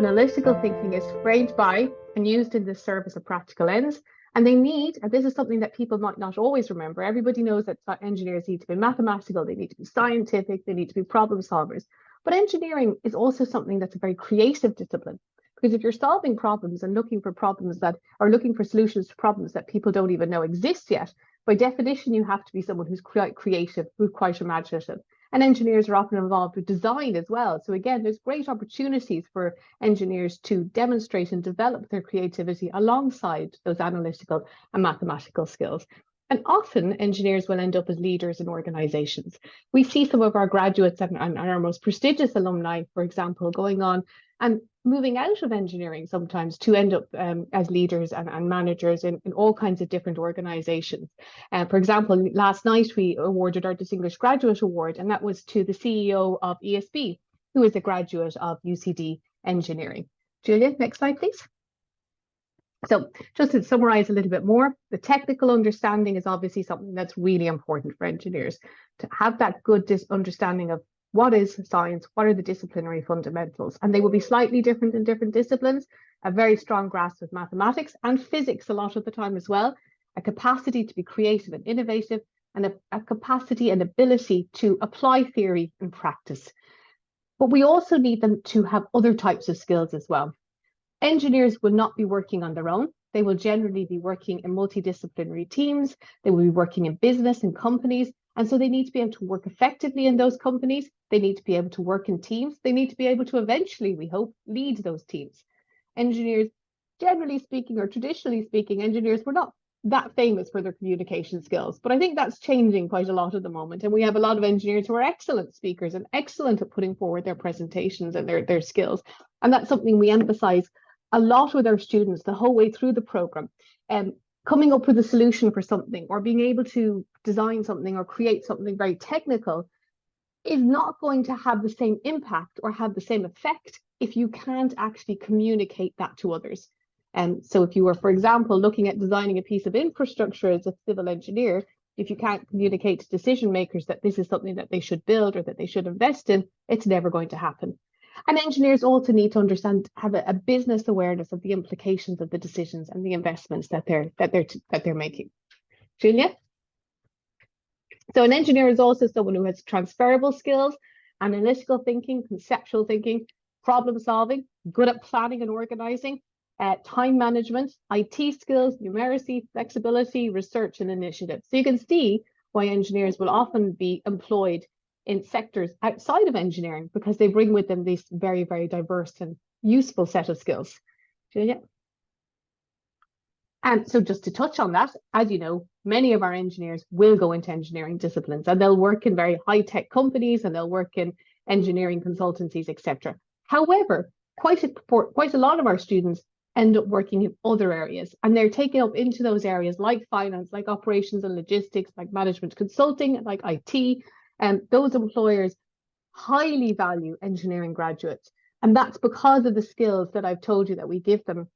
Analytical thinking is framed by and used in the service of practical ends. And they need, and this is something that people might not always remember, everybody knows that engineers need to be mathematical, they need to be scientific, they need to be problem solvers. But engineering is also something that's a very creative discipline. Because if you're solving problems and looking for problems that are looking for solutions to problems that people don't even know exist yet, by definition, you have to be someone who's quite creative, who's quite imaginative. And engineers are often involved with design as well. So again, there's great opportunities for engineers to demonstrate and develop their creativity alongside those analytical and mathematical skills. And often engineers will end up as leaders in organizations. We see some of our graduates and our most prestigious alumni, for example, going on and moving out of engineering sometimes to end up as leaders and managers in all kinds of different organizations. For example, last night we awarded our Distinguished Graduate Award, and that was to the CEO of ESB, who is a graduate of UCD engineering. Julia, next slide, please. So just to summarize a little bit more, the technical understanding is obviously something that's really important for engineers, to have that good understanding of what is science, what are the disciplinary fundamentals, and they will be slightly different in different disciplines, a very strong grasp of mathematics and physics a lot of the time as well, a capacity to be creative and innovative, and a capacity and ability to apply theory in practice. But we also need them to have other types of skills as well. Engineers will not be working on their own. They will generally be working in multidisciplinary teams. They will be working in business and companies. And so they need to be able to work effectively in those companies. They need to be able to work in teams. They need to be able to eventually, we hope, lead those teams. Engineers, generally speaking, or traditionally speaking, engineers were not that famous for their communication skills. But I think that's changing quite a lot at the moment. And we have a lot of engineers who are excellent speakers and excellent at putting forward their presentations and their skills. And that's something we emphasize a lot with our students the whole way through the program. Coming up with a solution for something or being able to design something or create something very technical is not going to have the same impact or have the same effect if you can't actually communicate that to others. So if you were, for example, looking at designing a piece of infrastructure as a civil engineer, if you can't communicate to decision makers that this is something that they should build or that they should invest in, it's never going to happen. And engineers also need to understand, have a business awareness of the implications of the decisions and the investments that they're making. Julia? So an engineer is also someone who has transferable skills, analytical thinking, conceptual thinking, problem solving, good at planning and organizing, time management, IT skills, numeracy, flexibility, research and initiative. So you can see why engineers will often be employed in sectors outside of engineering because they bring with them this very, very diverse and useful set of skills. Julia? And so just to touch on that, as you know, many of our engineers will go into engineering disciplines and they'll work in very high-tech companies and they'll work in engineering consultancies, etc. However, quite a lot of our students end up working in other areas and they're taken up into those areas like finance, like operations and logistics, like management consulting, like IT. And those employers highly value engineering graduates. And that's because of the skills that I've told you that we give them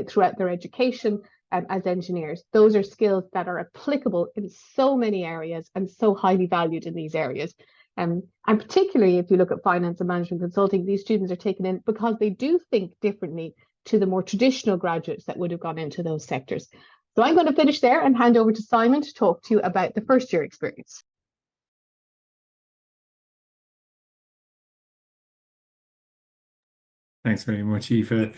throughout their education as engineers. Those are skills that are applicable in so many areas and so highly valued in these areas. And particularly if you look at finance and management consulting, these students are taken in because they do think differently to the more traditional graduates that would have gone into those sectors. So I'm going to finish there and hand over to Simon to talk to you about the first year experience. Thanks very much, Aoife.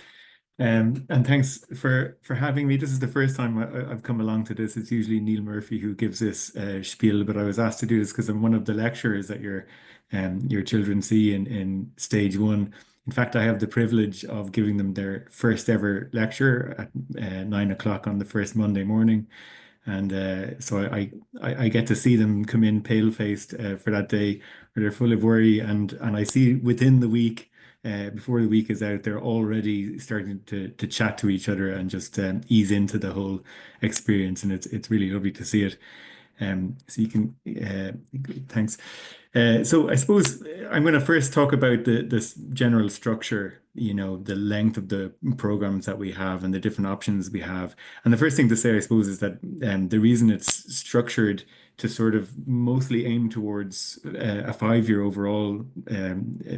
And thanks for having me. This is the first time I've come along to this. It's usually Neil Murphy who gives this spiel, but I was asked to do this because I'm one of the lecturers that your children see in stage one. In fact, I have the privilege of giving them their first ever lecture at 9 o'clock on the first Monday morning. And so I get to see them come in pale-faced for that day where they're full of worry. And I see within the week, before the week is out, they're already starting to chat to each other and just ease into the whole experience. And it's really lovely to see it. So you can, thanks. So I suppose I'm going to first talk about this general structure, the length of the programs that we have and the different options we have. And the first thing to say, I suppose, is that the reason it's structured to sort of mostly aim towards a 5-year overall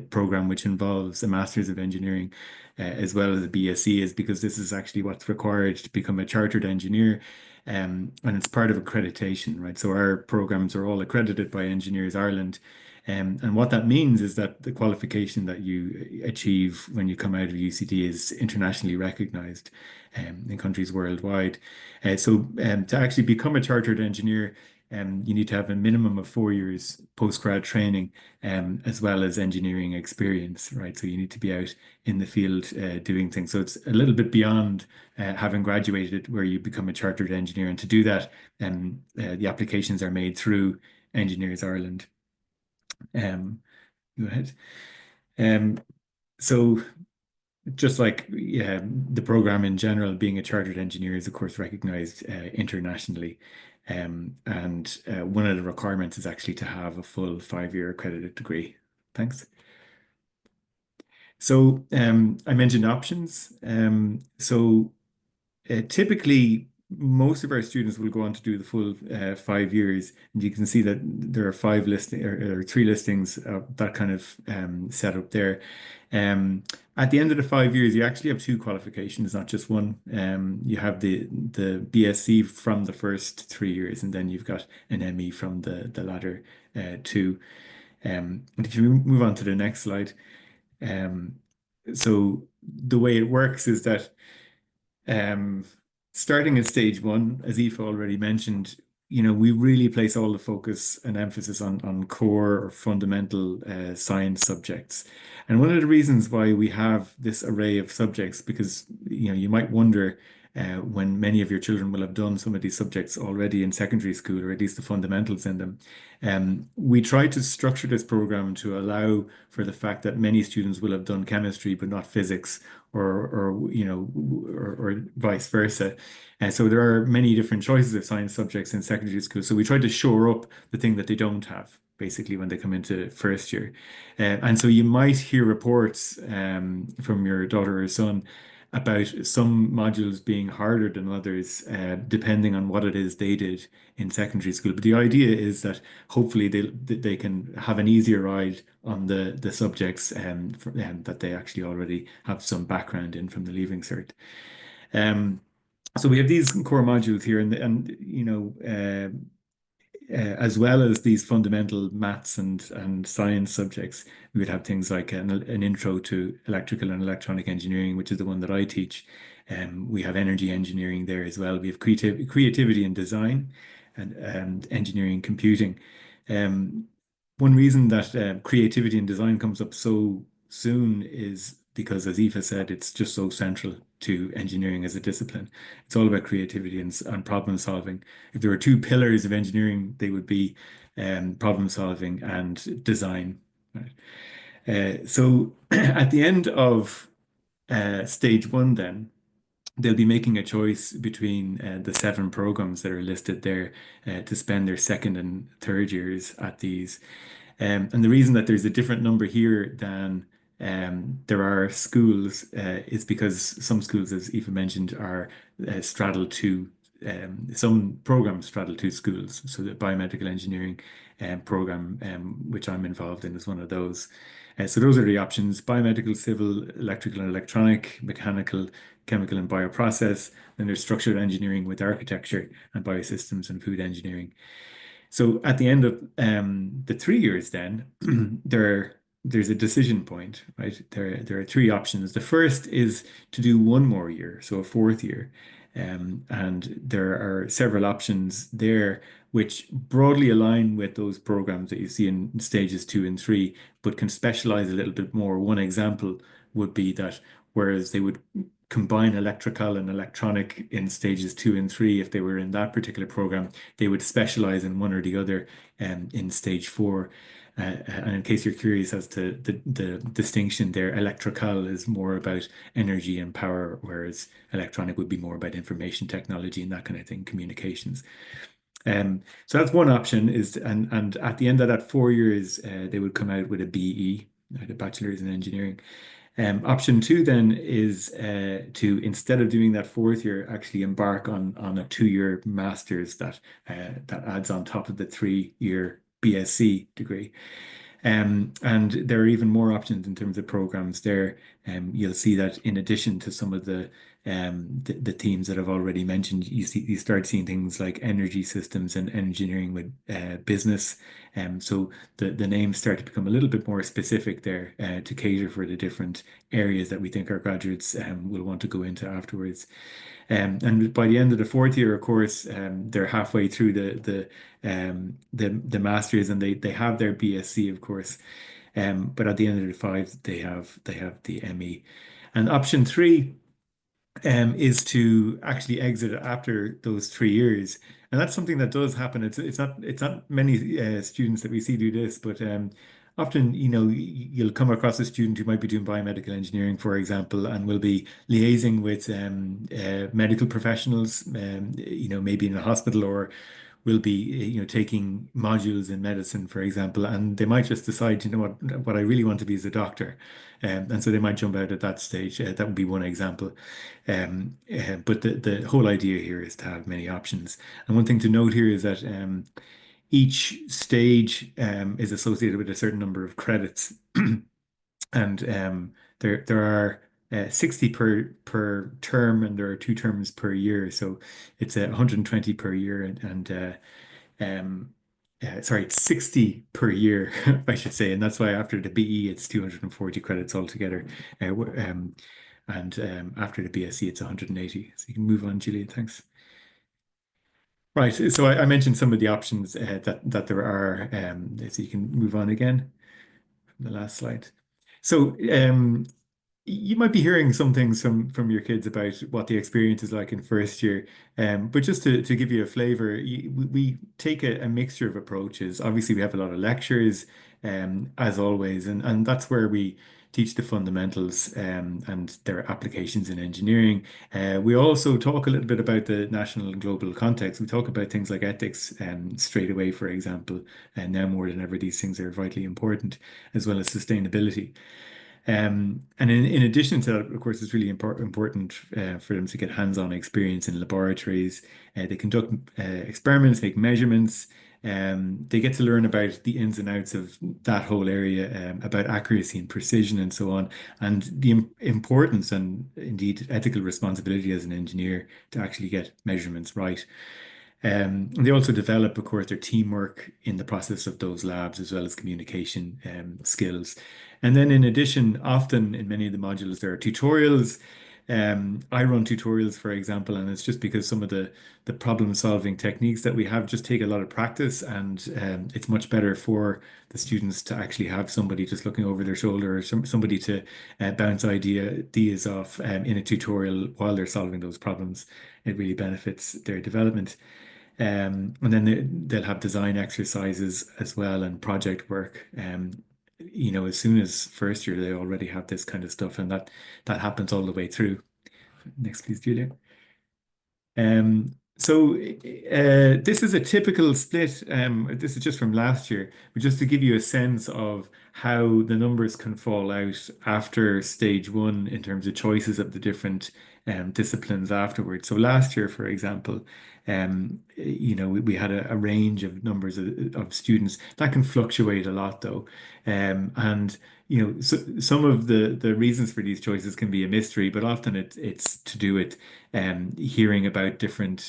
program, which involves a Master's of Engineering as well as a BSc, is because this is actually what's required to become a chartered engineer. And it's part of accreditation, right? So our programs are all accredited by Engineers Ireland. And what that means is that the qualification that you achieve when you come out of UCD is internationally recognized in countries worldwide. To actually become a chartered engineer, you need to have a minimum of 4 years postgrad training, as well as engineering experience, right? So you need to be out in the field doing things. So it's a little bit beyond having graduated where you become a chartered engineer. And to do that, the applications are made through Engineers Ireland. Go ahead. Um, so just like the program in general, being a chartered engineer is of course recognized internationally. And one of the requirements is actually to have a full 5-year accredited degree. Thanks. So I mentioned options. Typically, most of our students will go on to do the full 5 years, and you can see that there are five listing or three listings of that kind of setup there. Um, at the end of the 5 years, you actually have two qualifications, not just one. You have the BSc from the first 3 years, and then you've got an ME from the latter two. And if you move on to the next slide, um, so the way it works is that um, starting at stage one, as Aoife already mentioned, we really place all the focus and emphasis on core or fundamental science subjects. And one of the reasons why we have this array of subjects, because you might wonder when many of your children will have done some of these subjects already in secondary school, or at least the fundamentals in them. We try to structure this program to allow for the fact that many students will have done chemistry but not physics, or vice versa. And so there are many different choices of science subjects in secondary school. So we try to shore up the thing that they don't have, basically, when they come into first year. And so you might hear reports from your daughter or son about some modules being harder than others, depending on what it is they did in secondary school. But the idea is that hopefully they can have an easier ride on the subjects that they actually already have some background in from the Leaving Cert. So we have these core modules here, as well as these fundamental maths and science subjects, we would have things like an intro to electrical and electronic engineering, which is the one that I teach. We have energy engineering there as well. We have creativity and design, and engineering computing. Um, One reason that creativity and design comes up so soon is because, as Aoife said, it's just so central to engineering as a discipline. It's all about creativity and problem solving. If there were two pillars of engineering, they would be problem solving and design. Right? So at the end of stage one, then they'll be making a choice between the 7 programs that are listed there to spend their second and third years at these. And the reason that there's a different number here than there are schools is because some schools, as Aoife mentioned, are straddle two. Some programs straddle two schools. So the biomedical engineering program, which I'm involved in, is one of those. So those are the options: biomedical, civil, electrical and electronic, mechanical, chemical and bioprocess. Then there's structural engineering with architecture, and biosystems and food engineering. So at the end of the 3 years, then there's a decision point, right? There are three options. The first is to do one more year, so a fourth year. And there are several options there which broadly align with those programs that you see in stages 2 and 3, but can specialize a little bit more. One example would be that whereas they would combine electrical and electronic in stages 2 and 3, if they were in that particular program, they would specialize in one or the other in stage 4. And in case you're curious as to the distinction there, electrical is more about energy and power, whereas electronic would be more about information technology and that kind of thing, communications. So that's one option and at the end of that 4 years, they would come out with a BE, a bachelor's in engineering. Option two then is to, instead of doing that fourth year, actually embark on a 2-year master's that adds on top of the 3-year BSc degree. And there are even more options in terms of programs there. You'll see that in addition to some of the themes that I've already mentioned, you start seeing things like energy systems and engineering with business. So the names start to become a little bit more specific there to cater for the different areas that we think our graduates will want to go into afterwards. And by the end of the fourth year, of course, they're halfway through the masters, and they have their BSc, of course. But at the end of the five, they have the ME. And option three is to actually exit after those 3 years. And that's something that does happen. It's not many students that we see do this, but often, you'll come across a student who might be doing biomedical engineering, for example, and will be liaising with medical professionals, maybe in a hospital, or will be, taking modules in medicine, for example, and they might just decide, what I really want to be is a doctor. And so they might jump out at that stage. That would be one example. But the whole idea here is to have many options. And one thing to note here is that each stage is associated with a certain number of credits. And there are 60 per term, and there are 2 terms per year. So it's 120 per year, um, sorry, it's 60 per year, I should say. And that's why after the BE, it's 240 credits altogether. And after the BSc, it's 180. So you can move on, Julian. Thanks. Right. So I mentioned some of the options that there are. So you can move on again from the last slide. So you might be hearing some things from your kids about what the experience is like in first year. But just to give you a flavor, we take a mixture of approaches. Obviously, we have a lot of lectures, as always, and that's where we teach the fundamentals and their applications in engineering. We also talk a little bit about the national and global context. We talk about things like ethics straight away, for example, and now more than ever, these things are vitally important, as well as sustainability. And in addition to that, of course, it's really important for them to get hands-on experience in laboratories. They conduct experiments, make measurements. They get to learn about the ins and outs of that whole area, about accuracy and precision and so on, and the importance and indeed ethical responsibility as an engineer to actually get measurements right. And they also develop, of course, their teamwork in the process of those labs, as well as communication skills. And then, in addition, often in many of the modules, there are tutorials. I run tutorials, for example, and it's just because some of the problem-solving techniques that we have just take a lot of practice, and it's much better for the students to actually have somebody just looking over their shoulder, or somebody to bounce ideas off in a tutorial while they're solving those problems. It really benefits their development. And then they'll have design exercises as well, and project work. As soon as first year, they already have this kind of stuff, and that happens all the way through. Next, please, Julia. So this is a typical split. This is just from last year, but just to give you a sense of how the numbers can fall out after stage one in terms of choices of the different disciplines afterwards. So last year, for example, we had a range of numbers of students that can fluctuate a lot, though, and so some of the reasons for these choices can be a mystery, but often it's to do with hearing about different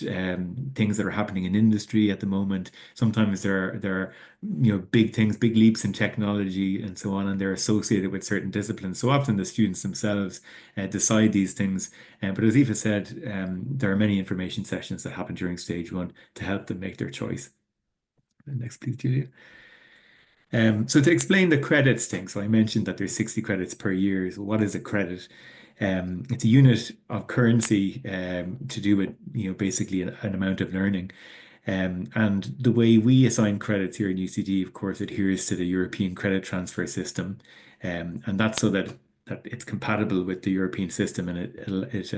things that are happening in industry at the moment. Sometimes there are big things, big leaps in technology and so on, and they're associated with certain disciplines. So often the students themselves decide these things. But as Aoife said, there are many information sessions that happen during stage one to help them make their choice. Next, please, Julia. So to explain the credits thing, so I mentioned that there's 60 credits per year. So what is a credit? It's a unit of currency to do with, basically an amount of learning. And the way we assign credits here in UCD, of course, adheres to the European credit transfer system. And that's so that it's compatible with the European system, and it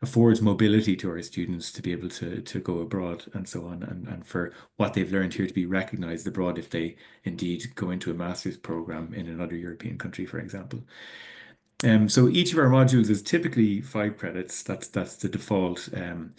affords mobility to our students to be able to go abroad and so on, and for what they've learned here to be recognized abroad if they indeed go into a master's program in another European country, for example. So each of our modules is typically 5 credits. That's the default, and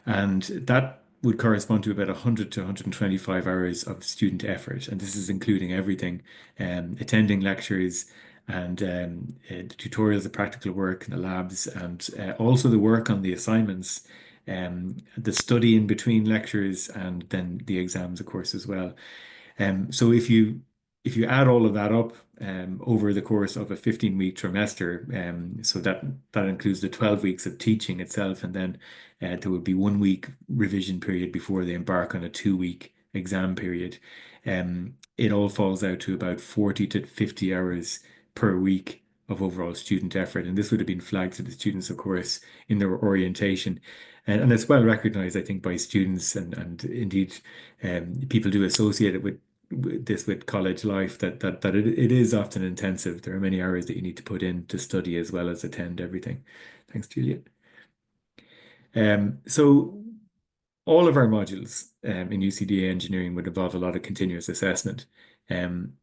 that would correspond to about 100 to 125 hours of student effort. And this is including everything, attending lectures and the tutorials, the practical work, the labs, and also the work on the assignments, the study in between lectures, and then the exams, of course, as well. So if you add all of that up over the course of a 15-week trimester, so that includes the 12 weeks of teaching itself, and then there would be 1 week revision period before they embark on a 2 week exam period. It all falls out to about 40 to 50 hours per week of overall student effort, and this would have been flagged to the students, of course, in their orientation. And it's well recognized, I think, by students and indeed people do associate it with this with college life that it is often intensive. There are many hours that you need to put in to study as well as attend everything. Thanks, Juliet. So all of our modules in UCD engineering would involve a lot of continuous assessment. And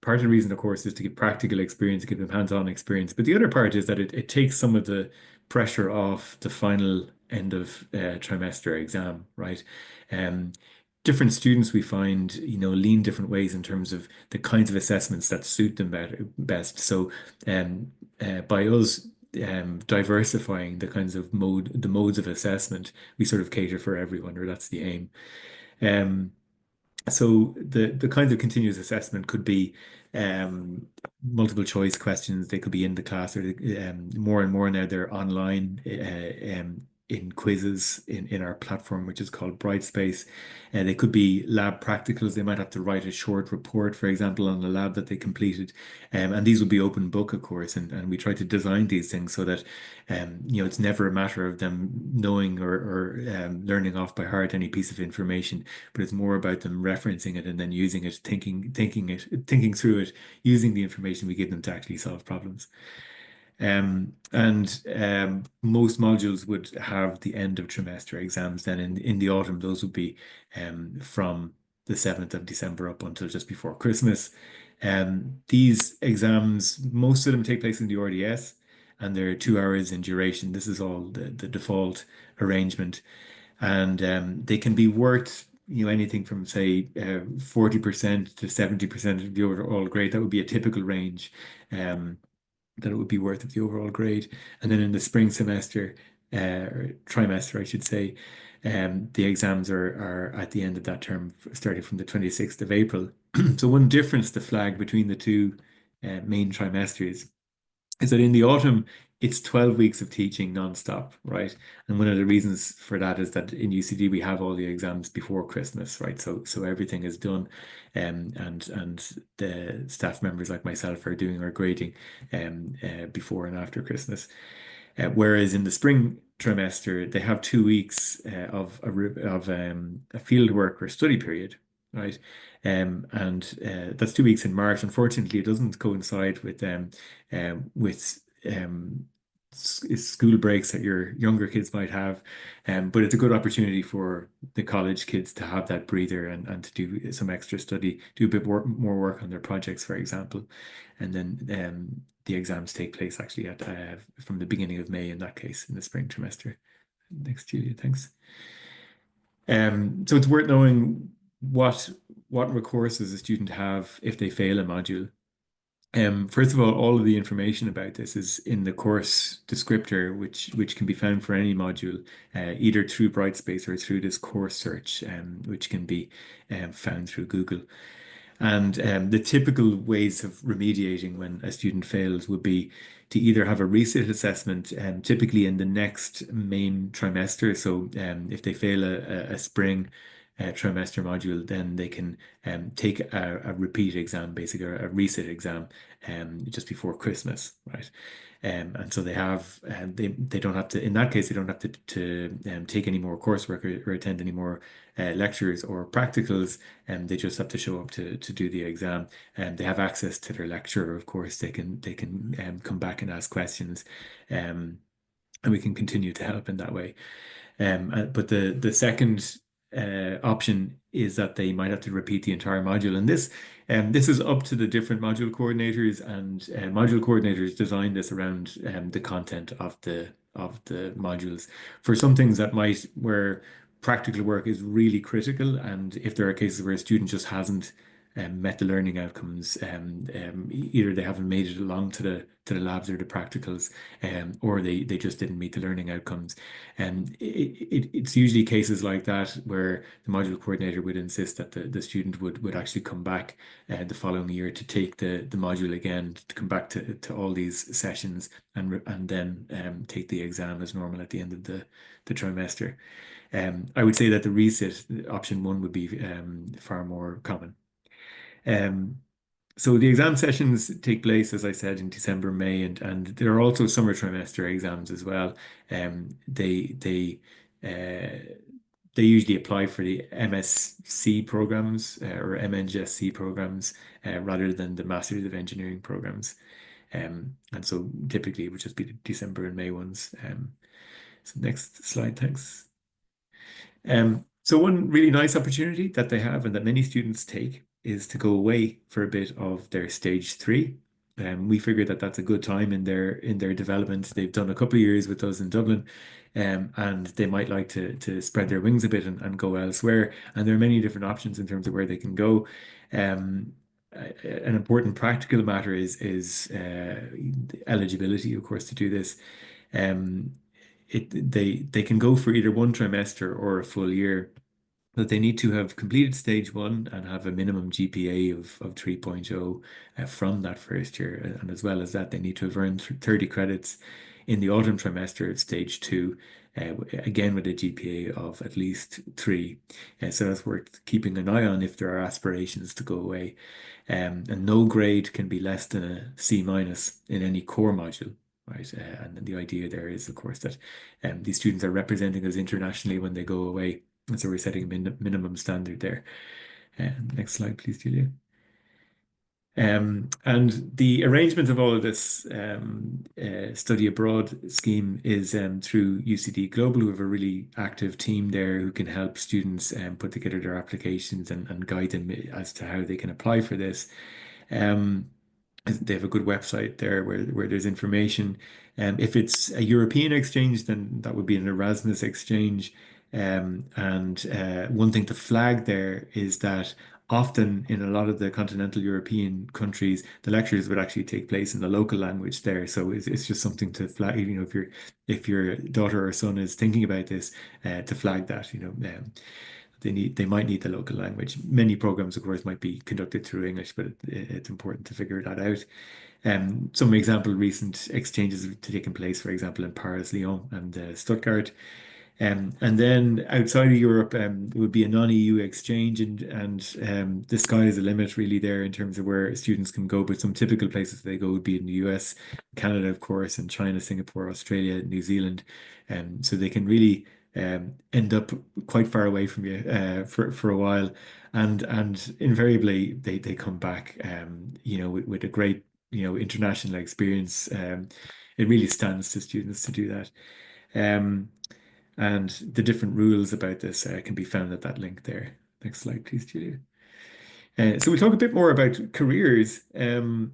part of the reason, of course, is to give practical experience, to give them hands-on experience. But the other part is that it takes some of the pressure off the final end of trimester exam, right? Um, Different students we find, lean different ways in terms of the kinds of assessments that suit them best. So by us diversifying the modes of assessment, we sort of cater for everyone, or that's the aim. Um, so the kinds of continuous assessment could be multiple choice questions. They could be in the class, or more and more now they're online in quizzes in our platform, which is called Brightspace. And they could be lab practicals. They might have to write a short report, for example, on the lab that they completed. And these would be open book, of course. And we try to design these things so that it's never a matter of them knowing or learning off by heart any piece of information, but it's more about them referencing it and then using it, thinking through it, using the information we give them to actually solve problems. And most modules would have the end of trimester exams. Then in the autumn, those would be from the 7th of December up until just before Christmas. These exams, most of them take place in the RDS, and they're 2 hours in duration. This is all the default arrangement, and they can be worth anything from say 40% to 70% of the overall grade. That would be a typical range. That it would be worth of the overall grade. And then in the spring semester, or trimester, I should say, the exams are at the end of that term, starting from the 26th of April. So one difference to flag between the two main trimesters is that in the autumn, it's 12 weeks of teaching non-stop, right? And one of the reasons for that is that in UCD we have all the exams before Christmas, right? So everything is done, and the staff members like myself are doing our grading before and after Christmas. Whereas in the spring trimester, they have 2 weeks of a field work or study period, right? And that's 2 weeks in March. Unfortunately, it doesn't coincide with school breaks that your younger kids might have. But it's a good opportunity for the college kids to have that breather and to do some extra study, do a bit more work on their projects, for example. And then the exams take place actually from the beginning of May in that case, in the spring trimester. Thanks, Julia. Thanks. So it's worth knowing what recourses a student have if they fail a module. First of all of the information about this is in the course descriptor, which can be found for any module, either through Brightspace or through this course search, which can be found through Google. And the typical ways of remediating when a student fails would be to either have a resit assessment, typically in the next main trimester. So if they fail a spring trimester module, then they can take a repeat exam, basically, or a resit exam just before Christmas, right? And so they don't have to, in that case, they don't have to take any more coursework or attend any more lectures or practicals, and they just have to show up to do the exam. And they have access to their lecturer, of course. They can come back and ask questions, and we can continue to help in that way. But the second option is that they might have to repeat the entire module. And this is up to the different module coordinators, and module coordinators design this around the content of the modules. For some things that might where practical work is really critical, and if there are cases where a student just hasn't met the learning outcomes, either they haven't made it along to the labs or the practicals, or they just didn't meet the learning outcomes. And it's usually cases like that where the module coordinator would insist that the student would actually come back the following year to take the module again, to come back to all these sessions and then take the exam as normal at the end of the trimester. I would say that the resit option one would be far more common. Um, so the exam sessions take place, as I said, in December, May, and there are also summer trimester exams as well. Uh, they usually apply for the MSc programs or MNGSC programs rather than the Masters of Engineering programs. And so typically it would just be the December and May ones. So next slide, thanks. So one really nice opportunity that they have and that many students take is to go away for a bit of their stage three. We figured that that's a good time in their development. They've done a couple of years with us in Dublin, and they might like to spread their wings a bit and go elsewhere. And there are many different options in terms of where they can go. An important practical matter is eligibility, of course, to do this. Um, they can go for either one trimester or a full year, but they need to have completed stage one and have a minimum GPA of 3.0 from that first year. And as well as that, they need to have earned 30 credits in the autumn trimester at stage two, again with a GPA of at least three. So that's worth keeping an eye on if there are aspirations to go away. And no grade can be less than a C minus in any core module. Right, and the idea there is, of course, that these students are representing us internationally when they go away, and so we're setting a minimum standard there. Next slide, please, Julia. And the arrangement of all of this study abroad scheme is through UCD Global, who have a really active team there who can help students put together their applications and guide them as to how they can apply for this. They have a good website there where there's information. If it's a European exchange, then that would be an Erasmus exchange. And one thing to flag there is that often in a lot of the continental European countries, the lectures would actually take place in the local language there. So it's just something to flag, if your daughter or son is thinking about this, to flag that, they might need the local language. Many programs, of course, might be conducted through English, but it's important to figure that out. Some example recent exchanges have taken place, for example, in Paris, Lyon, and Stuttgart. And then outside of Europe, it would be a non-EU exchange, and the sky is the limit really there in terms of where students can go. But some typical places they go would be in the US, Canada, of course, and China, Singapore, Australia, New Zealand. So they can really end up quite far away from you for a while, and invariably they come back, with a great international experience. It really stands to students to do that. Um, and the different rules about this can be found at that link there. Next slide, please, Julia. So we'll talk a bit more about careers. And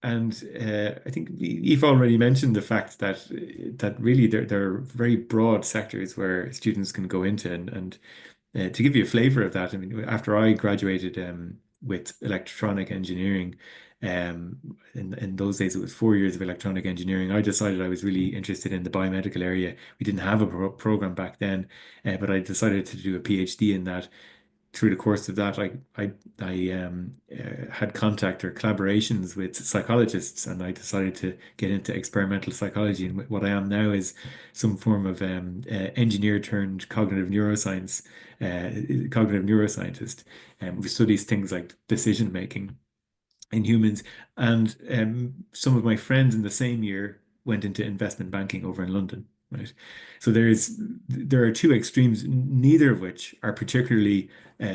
I think you've already mentioned the fact that really there are very broad sectors where students can go into. And to give you a flavor of that, I mean, after I graduated with electronic engineering, in those days it was 4 years of electronic engineering. I decided I was really interested in the biomedical area. We didn't have a program back then, but I decided to do a PhD in that. Through the course of that, I had contact or collaborations with psychologists, and I decided to get into experimental psychology. And what I am now is some form of engineer turned cognitive neuroscientist, who studies things like decision making in humans. And some of my friends in the same year went into investment banking over in London, right? So there are two extremes, neither of which are particularly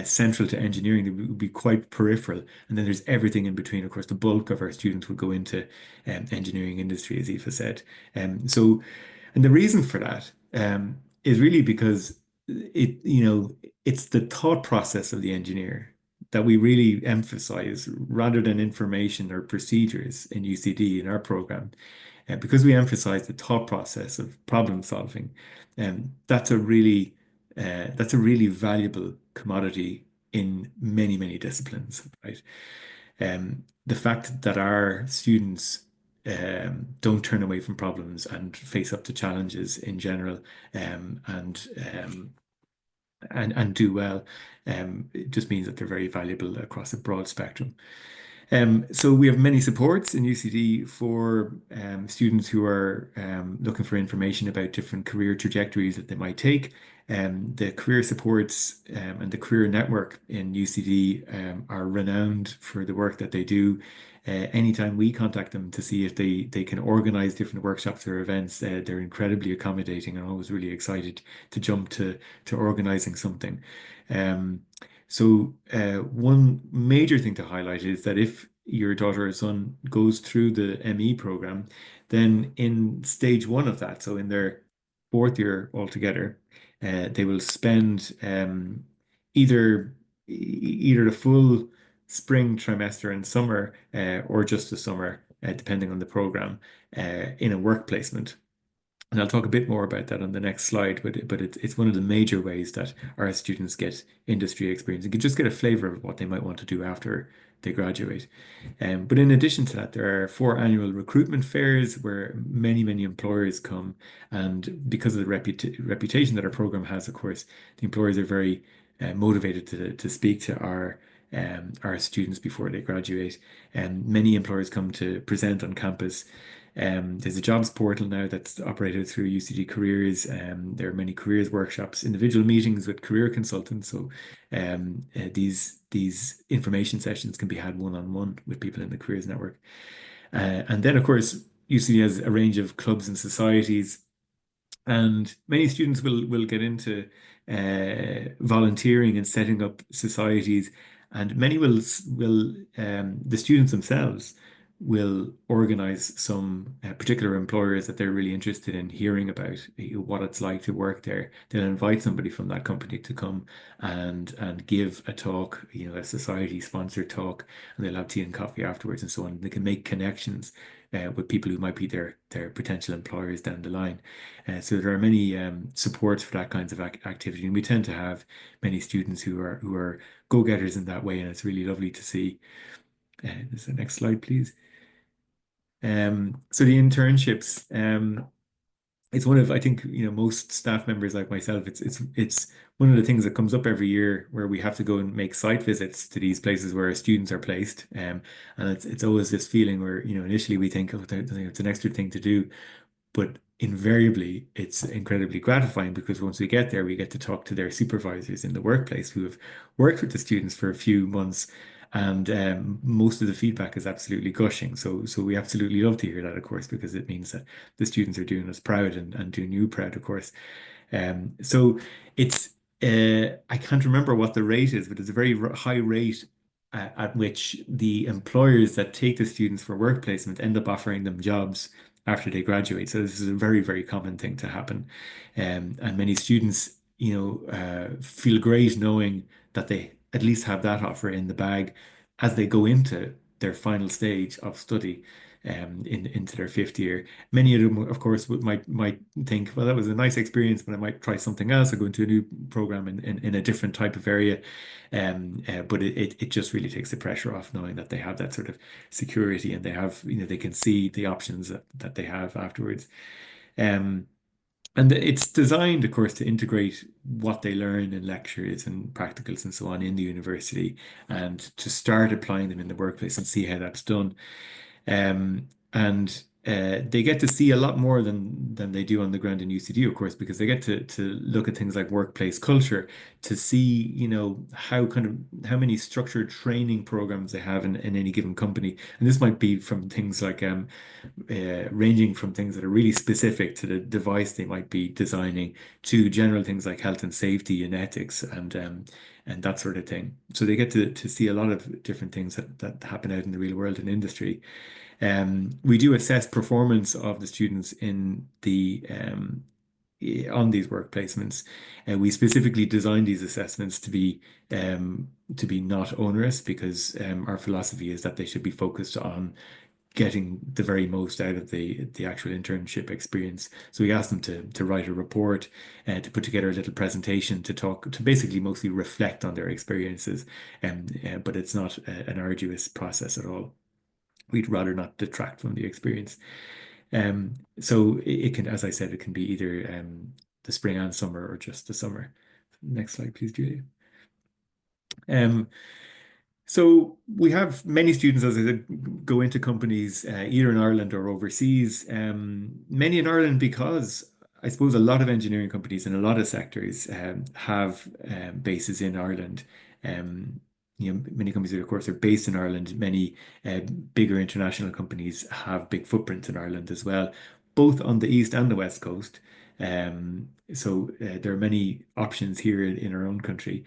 central to engineering. They would be quite peripheral. And then there's everything in between. Of course, the bulk of our students would go into engineering industry, as Aoife said. And the reason for that is really because it's the thought process of the engineer that we really emphasize rather than information or procedures in UCD in our program. And because we emphasize the thought process of problem solving, that's a really valuable commodity in many, many disciplines, right? The fact that our students don't turn away from problems and face up to challenges in general, um, and um, and do well, it just means that they're very valuable across a broad spectrum. So we have many supports in UCD for students who are looking for information about different career trajectories that they might take. The career supports and the career network in UCD are renowned for the work that they do. Anytime we contact them to see if they can organize different workshops or events, they're incredibly accommodating and always really excited to jump to organizing something. Um, one major thing to highlight is that if your daughter or son goes through the ME program, then in stage one of that, so in their fourth year altogether, they will spend either either the full spring trimester and summer, or just the summer, depending on the program, in a work placement. And I'll talk a bit more about that on the next slide, but it's one of the major ways that our students get industry experience and can just get a flavor of what they might want to do after they graduate. But in addition to that, there are four annual recruitment fairs where many, many employers come. And because of the reputation that our program has, of course, the employers are very motivated to speak to our students before they graduate. And many employers come to present on campus. There's a jobs portal now that's operated through UCD Careers. There are many careers workshops, individual meetings with career consultants. So these information sessions can be had one-on-one with people in the careers network. And then, of course, UCD has a range of clubs and societies, and many students will get into volunteering and setting up societies, and many will the students themselves will organize some particular employers that they're really interested in hearing about, what it's like to work there. They'll invite somebody from that company to come and give a talk, a society sponsored talk, and they'll have tea and coffee afterwards and so on. They can make connections with people who might be their potential employers down the line. So there are many supports for that kinds of activity, and we tend to have many students who are go-getters in that way, and it's really lovely to see. This is the next slide, please. So the internships, it's one of, I think, most staff members like myself, it's one of the things that comes up every year where we have to go and make site visits to these places where our students are placed. And it's always this feeling where, initially we think, oh, it's an extra thing to do. But invariably, it's incredibly gratifying because once we get there, we get to talk to their supervisors in the workplace who have worked with the students for a few months. And most of the feedback is absolutely gushing. So we absolutely love to hear that, of course, because it means that the students are doing us proud and doing you proud, of course. So it's I can't remember what the rate is, but it's a very high rate at which the employers that take the students for work placement end up offering them jobs after they graduate. So this is a very, very common thing to happen. And many students, feel great knowing that they at least have that offer in the bag as they go into their final stage of study into their fifth year. Many of them, of course, might think, well, that was a nice experience, but I might try something else or go into a new program in a different type of area. But it just really takes the pressure off knowing that they have that sort of security and they have, they can see the options that they have afterwards. Um, and it's designed, of course, to integrate what they learn in lectures and practicals and so on in the university and to start applying them in the workplace and see how that's done. And they get to see a lot more than they do on the ground in UCD, of course, because they get to look at things like workplace culture, to see, how many structured training programs they have in any given company. And this might be from things like ranging from things that are really specific to the device they might be designing to general things like health and safety and ethics and that sort of thing. So they get to see a lot of different things that happen out in the real world in industry. We do assess performance of the students on these work placements. And we specifically designed these assessments to be not onerous because our philosophy is that they should be focused on getting the very most out of the actual internship experience. So we asked them to write a report and to put together a little presentation to basically mostly reflect on their experiences. But it's not an arduous process at all. We'd rather not detract from the experience. So it can, as I said, it can be either the spring and summer or just the summer. Next slide, please, Julia. So we have many students, as I said, go into companies either in Ireland or overseas. Many in Ireland because I suppose a lot of engineering companies in a lot of sectors have bases in Ireland. Many companies, of course, are based in Ireland. Many bigger international companies have big footprints in Ireland as well, both on the east and the west coast. So there are many options here in our own country.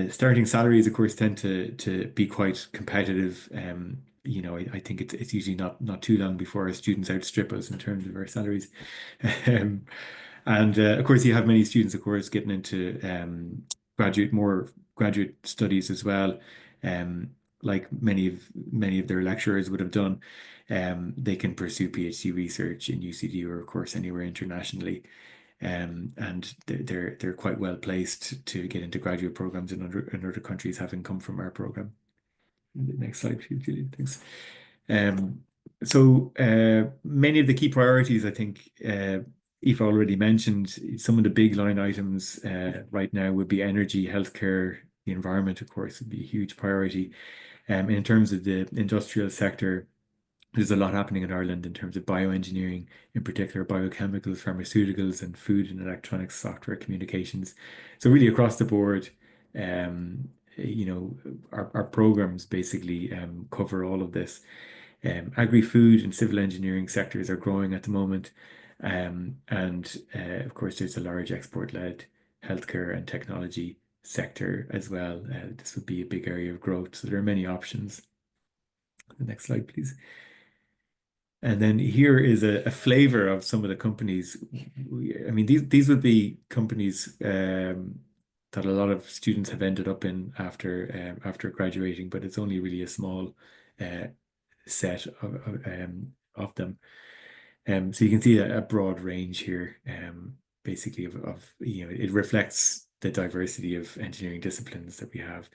Starting salaries, of course, tend to be quite competitive. I think it's usually not too long before our students outstrip us in terms of our salaries. Um, and of course, you have many students, of course, getting into more graduate studies as well. Like many of their lecturers would have done. They can pursue PhD research in UCD or, of course, anywhere internationally. And they're quite well placed to get into graduate programs in other countries, having come from our program. Next slide, please, Julie. Thanks. Many of the key priorities, I think, Aoife already mentioned. Some of the big line items right now would be energy, healthcare, the environment, of course, would be a huge priority. In terms of the industrial sector, there's a lot happening in Ireland in terms of bioengineering, in particular biochemicals, pharmaceuticals, and food and electronics, software, communications. So really across the board, our programs basically cover all of this. Agri-food and civil engineering sectors are growing at the moment. And of course, there's a large export-led healthcare and technology sector as well. This would be a big area of growth. So there are many options. The next slide, please. And then here is a flavor of some of the companies. I mean, these would be companies that a lot of students have ended up in after graduating, but it's only really a small set of them. So you can see a broad range here, basically it reflects the diversity of engineering disciplines that we have.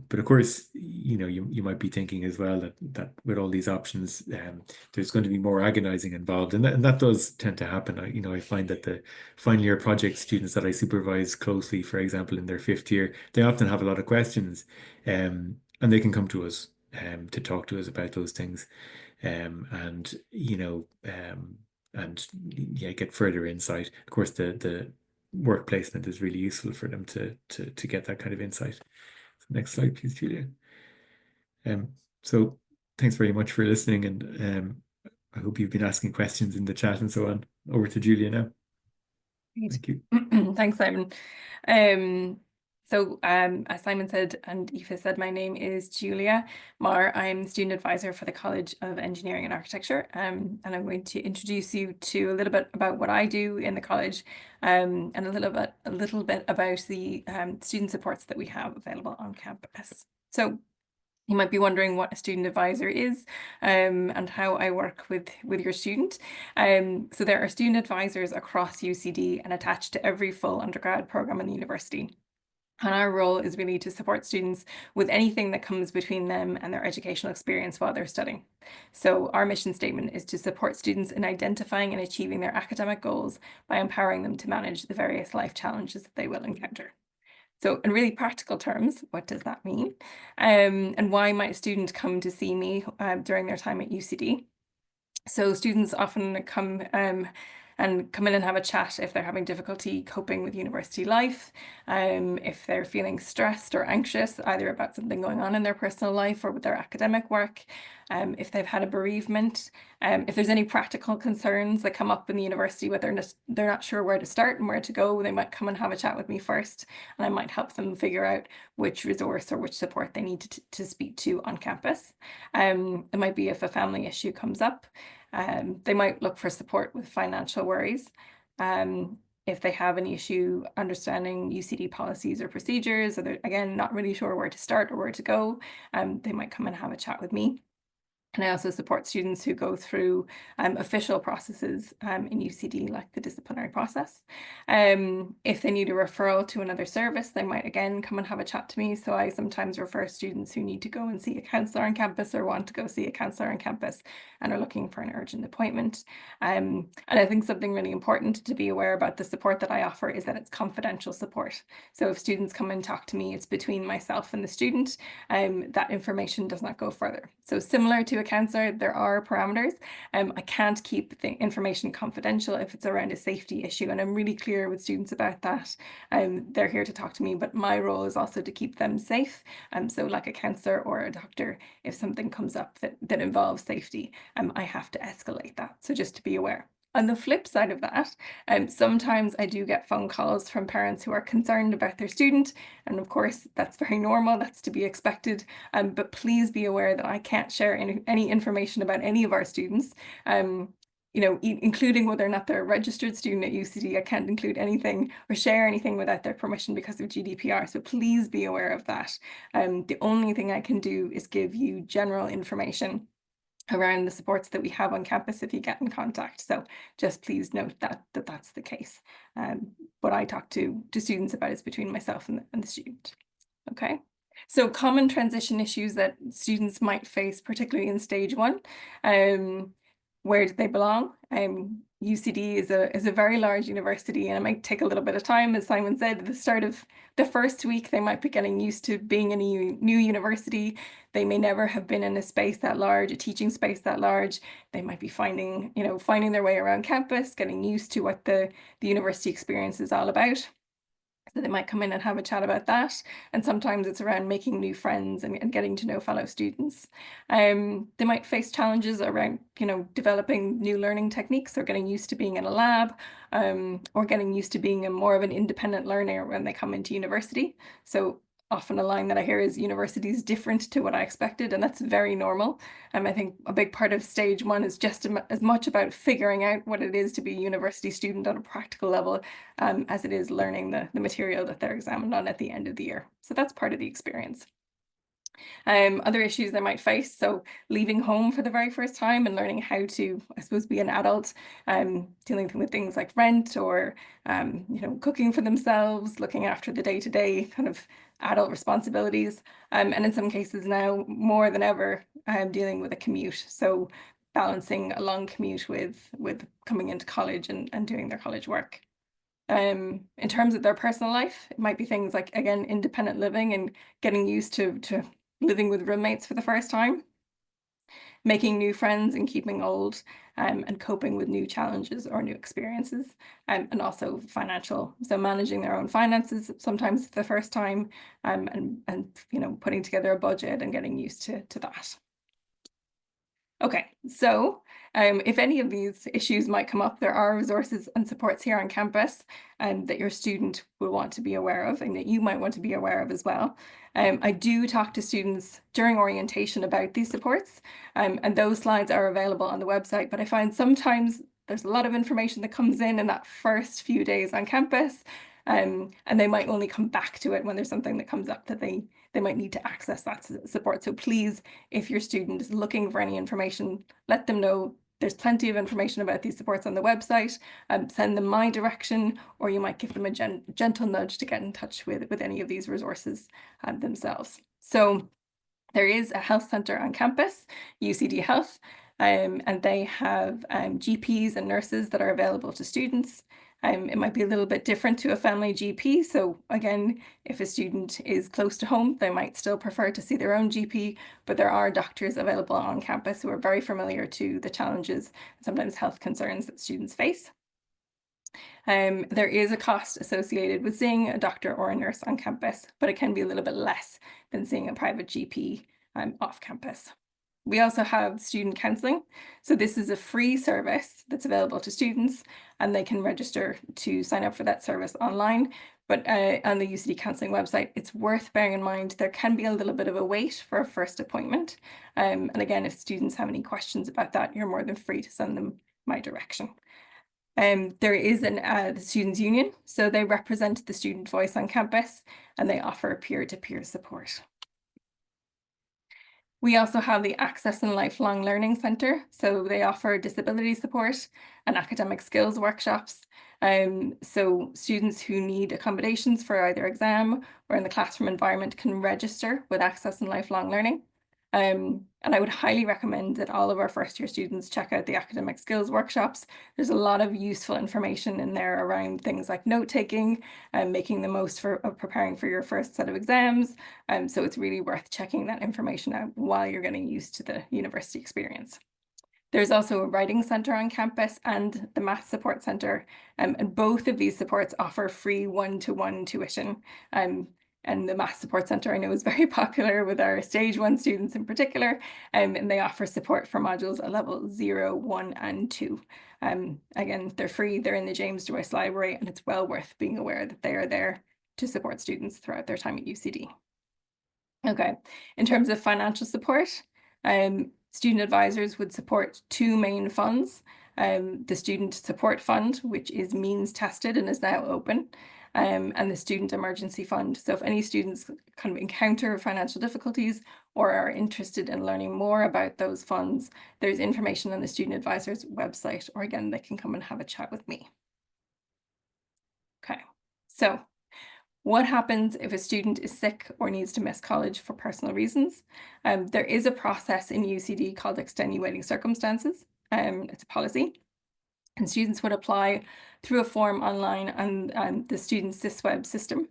But of course, you might be thinking as well that with all these options, there's going to be more agonizing involved, and that does tend to happen. I find that the final year project students that I supervise closely, for example, in their fifth year, they often have a lot of questions, and they can come to us to talk to us about those things, and yeah, get further insight. Of course, the work placement is really useful for them to get that kind of insight. Next slide, please, Julia. So thanks very much for listening, and I hope you've been asking questions in the chat and so on. Over to Julia now. Thank you. Thanks, Simon. As Simon said and Aoife said, my name is Julia Marr. I'm student advisor for the College of Engineering and Architecture, and I'm going to introduce you to a little bit about what I do in the college, and a little bit about the student supports that we have available on campus. So you might be wondering what a student advisor is, and how I work with your student. So there are student advisors across UCD and attached to every full undergrad program in the university. And our role is really to support students with anything that comes between them and their educational experience while they're studying. So our mission statement is to support students in identifying and achieving their academic goals by empowering them to manage the various life challenges that they will encounter. So in really practical terms, what does that mean? And why might a student come to see me during their time at UCD? So students often come in and have a chat if they're having difficulty coping with university life, if they're feeling stressed or anxious, either about something going on in their personal life or with their academic work, if they've had a bereavement, if there's any practical concerns that come up in the university, whether they're not sure where to start and where to go, they might come and have a chat with me first, and I might help them figure out which resource or which support they need to speak to on campus. It might be if a family issue comes up. They might look for support with financial worries. If they have any issue understanding UCD policies or procedures, or they're, again, not really sure where to start or where to go, they might come and have a chat with me. And I also support students who go through official processes in UCD, like the disciplinary process. If they need a referral to another service, they might again come and have a chat to me. So I sometimes refer students who need to go and see a counsellor on campus or want to go see a counsellor on campus and are looking for an urgent appointment. And I think something really important to be aware about the support that I offer is that it's confidential support. So if students come and talk to me, it's between myself and the student. That information does not go further. So similar to a counsellor, there are parameters. I can't keep the information confidential if it's around a safety issue, and I'm really clear with students about that. They're here to talk to me, but my role is also to keep them safe. So like a counsellor or a doctor, if something comes up that involves safety, I have to escalate that. So just to be aware. On the flip side of that, sometimes I do get phone calls from parents who are concerned about their student. And of course, that's very normal, that's to be expected. But please be aware that I can't share any information about any of our students. You know, including whether or not they're a registered student at UCD. I can't include anything or share anything without their permission because of GDPR. So please be aware of that. The only thing I can do is give you general information around the supports that we have on campus if you get in contact. So just please note that's the case. What I talk to students about is between myself and the student. Okay. So common transition issues that students might face, particularly in stage 1. Where do they belong? UCD is a very large university, and it might take a little bit of time. As Simon said, at the start of the first week, they might be getting used to being in a new university. They may never have been in a space that large, a teaching space that large. They might be finding their way around campus, getting used to what the university experience is all about. So they might come in and have a chat about that. And sometimes it's around making new friends and getting to know fellow students. They might face challenges around, developing new learning techniques or getting used to being in a lab, or getting used to being more of an independent learner when they come into university. So often a line that I hear is university is different to what I expected, and that's very normal. I think a big part of stage 1 is just as much about figuring out what it is to be a university student on a practical level as it is learning the material that they're examined on at the end of the year. So that's part of the experience. Other issues they might face, so leaving home for the very first time and learning how to, I suppose, be an adult, dealing with things like rent or, cooking for themselves, looking after the day-to-day kind of adult responsibilities. And in some cases now, more than ever, dealing with a commute. So balancing a long commute with coming into college and doing their college work. In terms of their personal life, it might be things like, again, independent living and getting used to living with roommates for the first time, making new friends and keeping old, and coping with new challenges or new experiences, and also financial. So managing their own finances sometimes for the first time, and putting together a budget and getting used to that. Okay, so if any of these issues might come up, there are resources and supports here on campus that your student will want to be aware of and that you might want to be aware of as well. I do talk to students during orientation about these supports, and those slides are available on the website, but I find sometimes there's a lot of information that comes in that first few days on campus, and they might only come back to it when there's something that comes up that they might need to access that support. So please, if your student is looking for any information, let them know there's plenty of information about these supports on the website. Send them my direction, or you might give them a gentle nudge to get in touch with any of these resources themselves. So there is a health centre on campus, UCD Health, and they have GPs and nurses that are available to students. It might be a little bit different to a family GP. So again, if a student is close to home, they might still prefer to see their own GP, but there are doctors available on campus who are very familiar to the challenges, sometimes health concerns that students face. There is a cost associated with seeing a doctor or a nurse on campus, but it can be a little bit less than seeing a private GP off campus. We also have student counselling. So this is a free service that's available to students, and they can register to sign up for that service online. But on the UCD counselling website, it's worth bearing in mind there can be a little bit of a wait for a first appointment. And again, if students have any questions about that, you're more than free to send them my direction. There is the Students' Union, so they represent the student voice on campus and they offer peer-to-peer support. We also have the Access and Lifelong Learning Centre, so they offer disability support and academic skills workshops. So students who need accommodations for either exam or in the classroom environment can register with Access and Lifelong Learning. And I would highly recommend that all of our first year students check out the academic skills workshops. There's a lot of useful information in there around things like note taking and making the most of preparing for your first set of exams. So it's really worth checking that information out while you're getting used to the university experience. There's also a writing centre on campus and the math support centre, and both of these supports offer free one-to-one tuition. And the Math Support Centre I know is very popular with our Stage 1 students in particular, and they offer support for modules at level 0, 1 and 2. Again, they're free, they're in the James Joyce Library, and it's well worth being aware that they are there to support students throughout their time at UCD. Okay, in terms of financial support, student advisors would support two main funds. The Student Support Fund, which is means tested and is now open, and the Student Emergency Fund. So if any students kind of encounter financial difficulties or are interested in learning more about those funds, there's information on the Student Advisor's website, or again, they can come and have a chat with me. Okay, so what happens if a student is sick or needs to miss college for personal reasons? There is a process in UCD called extenuating circumstances. It's a policy, and students would apply through a form online on the Student SysWeb system.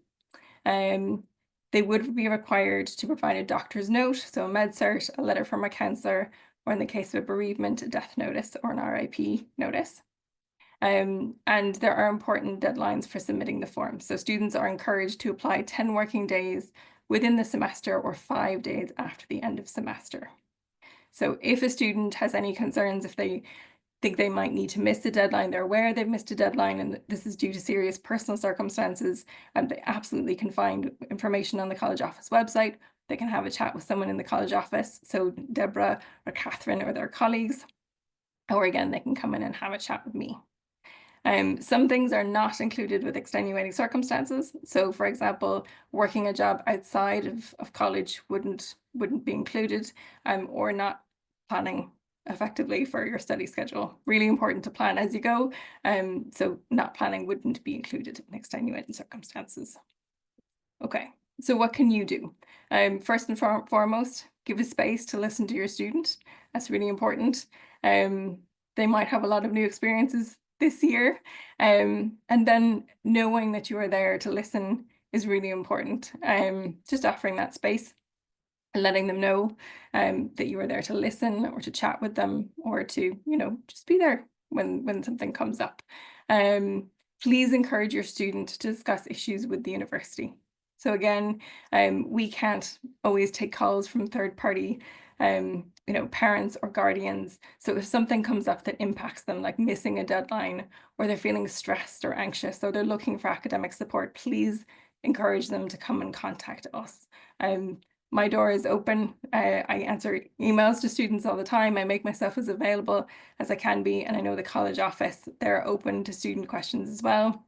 They would be required to provide a doctor's note, so a med cert, a letter from a counsellor, or in the case of a bereavement, a death notice or an RIP notice. And there are important deadlines for submitting the form. So students are encouraged to apply 10 working days within the semester or 5 days after the end of semester. So if a student has any concerns, if they think they might need to miss the deadline, they're aware they've missed a deadline and this is due to serious personal circumstances, and they absolutely can find information on the college office website. They can have a chat with someone in the college office, so Deborah or Catherine or their colleagues, or again, they can come in and have a chat with me. Some things are not included with extenuating circumstances. So for example, working a job outside of college wouldn't be included, or not planning effectively for your study schedule. Really important to plan as you go. So not planning wouldn't be included in extenuating circumstances. Okay, so what can you do? First and foremost, give a space to listen to your student. That's really important. They might have a lot of new experiences this year, and then knowing that you are there to listen is really important. Just offering that space and letting them know that you are there to listen or to chat with them, or to, you know, just be there when something comes up. Please encourage your student to discuss issues with the university. So again, we can't always take calls from third-party parents or guardians. So if something comes up that impacts them, like missing a deadline, or they're feeling stressed or anxious, or they're looking for academic support, please encourage them to come and contact us. My door is open. I answer emails to students all the time. I make myself as available as I can be. And I know the college office, they're open to student questions as well.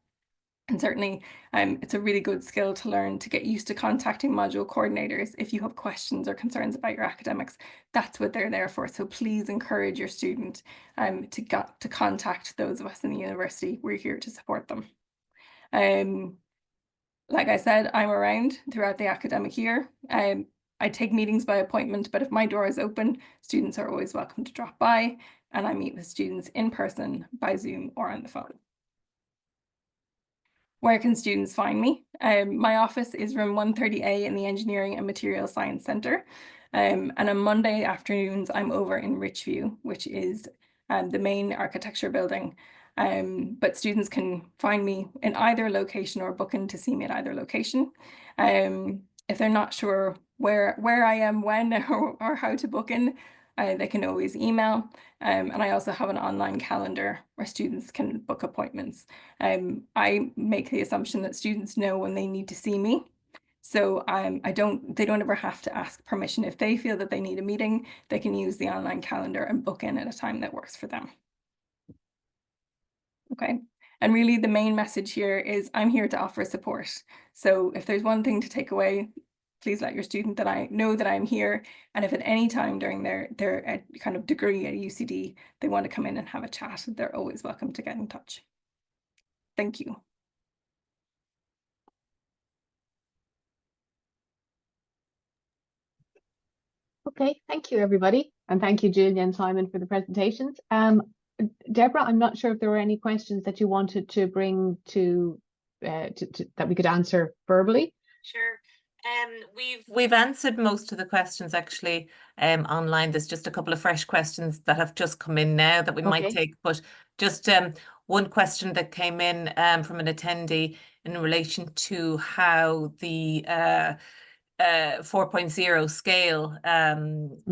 And certainly it's a really good skill to learn, to get used to contacting module coordinators if you have questions or concerns about your academics. That's what they're there for. So please encourage your student to contact those of us in the university. We're here to support them. Like I said, I'm around throughout the academic year. I take meetings by appointment, but if my door is open, students are always welcome to drop by, and I meet with students in person, by Zoom or on the phone. Where can students find me? My office is room 130A in the Engineering and Materials Science Centre. And on Monday afternoons, I'm over in Richview, which is the main architecture building. But students can find me in either location or book in to see me at either location. If they're not sure where I am, when, or how to book in, they can always email. And I also have an online calendar where students can book appointments. I make the assumption that students know when they need to see me. So they don't ever have to ask permission. If they feel that they need a meeting, they can use the online calendar and book in at a time that works for them. Okay. And really the main message here is I'm here to offer support. So if there's one thing to take away, please let your student that I know that I'm here. And if at any time during their kind of degree at UCD, they want to come in and have a chat, they're always welcome to get in touch. Thank you. Okay, thank you everybody. And thank you, Julia and Simon, for the presentations. Deborah, I'm not sure if there were any questions that you wanted to bring to that we could answer verbally. Sure. We've answered most of the questions actually online. There's just a couple of fresh questions that have just come in now that we might take, but just one question that came in from an attendee in relation to how the 4.0 scale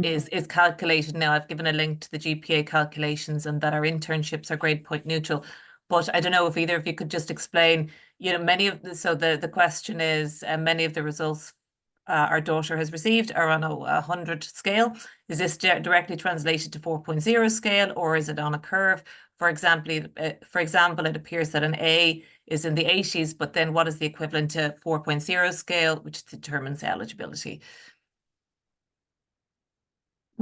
is calculated. Now I've given a link to the GPA calculations and that our internships are grade point neutral. But I don't know if either of you could just explain, many of the question is many of the results our daughter has received are on a 100 scale. Is this directly translated to 4.0 scale, or is it on a curve? For example, it appears that an A is in the 80s, but then what is the equivalent to 4.0 scale, which determines eligibility?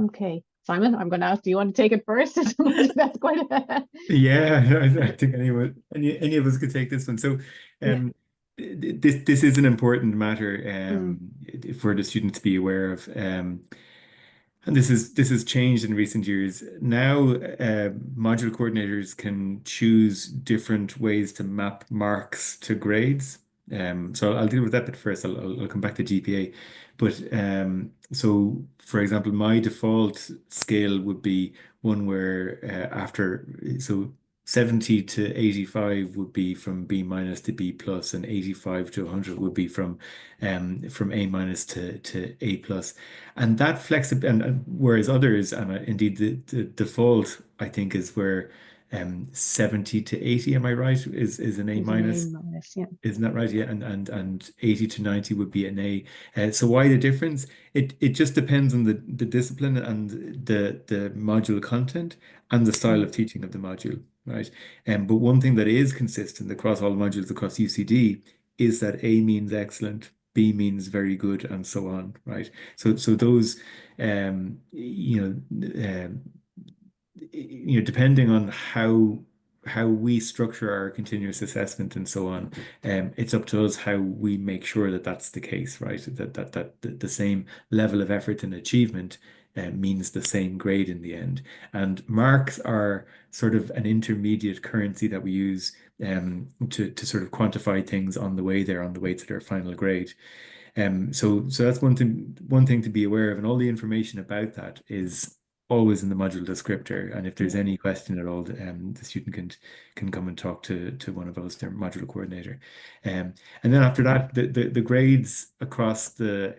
Okay, Simon, I'm going to ask, do you want to take it first? That's quite a... Yeah, I think any of us could take this one. So this is an important matter for the student to be aware of. And this has changed in recent years. Now, module coordinators can choose different ways to map marks to grades. So I'll deal with that bit first. I'll come back to GPA. But so, for example, my default scale would be one where so 70 to 85 would be from B minus to B plus, and 85 to 100 would be from A minus to A plus. And that flexibility, and whereas others, and indeed the default, I think, is where 70 to 80, am I right? Is an A minus. Yeah. Isn't that right? Yeah, and 80 to 90 would be an A. So why the difference? It just depends on the discipline and the module content and the style of teaching of the module, right? But one thing that is consistent across all modules across UCD is that A means excellent, B means very good, and so on, right? So those depending on how we structure our continuous assessment and so on, it's up to us how we make sure that that's the case, right? That the same level of effort and achievement means the same grade in the end. And marks are sort of an intermediate currency that we use to sort of quantify things on the way to their final grade. So that's one thing to be aware of, and all the information about that is always in the module descriptor. And if there's any question at all, the student can come and talk to one of us, their module coordinator. And then after that, the grades across the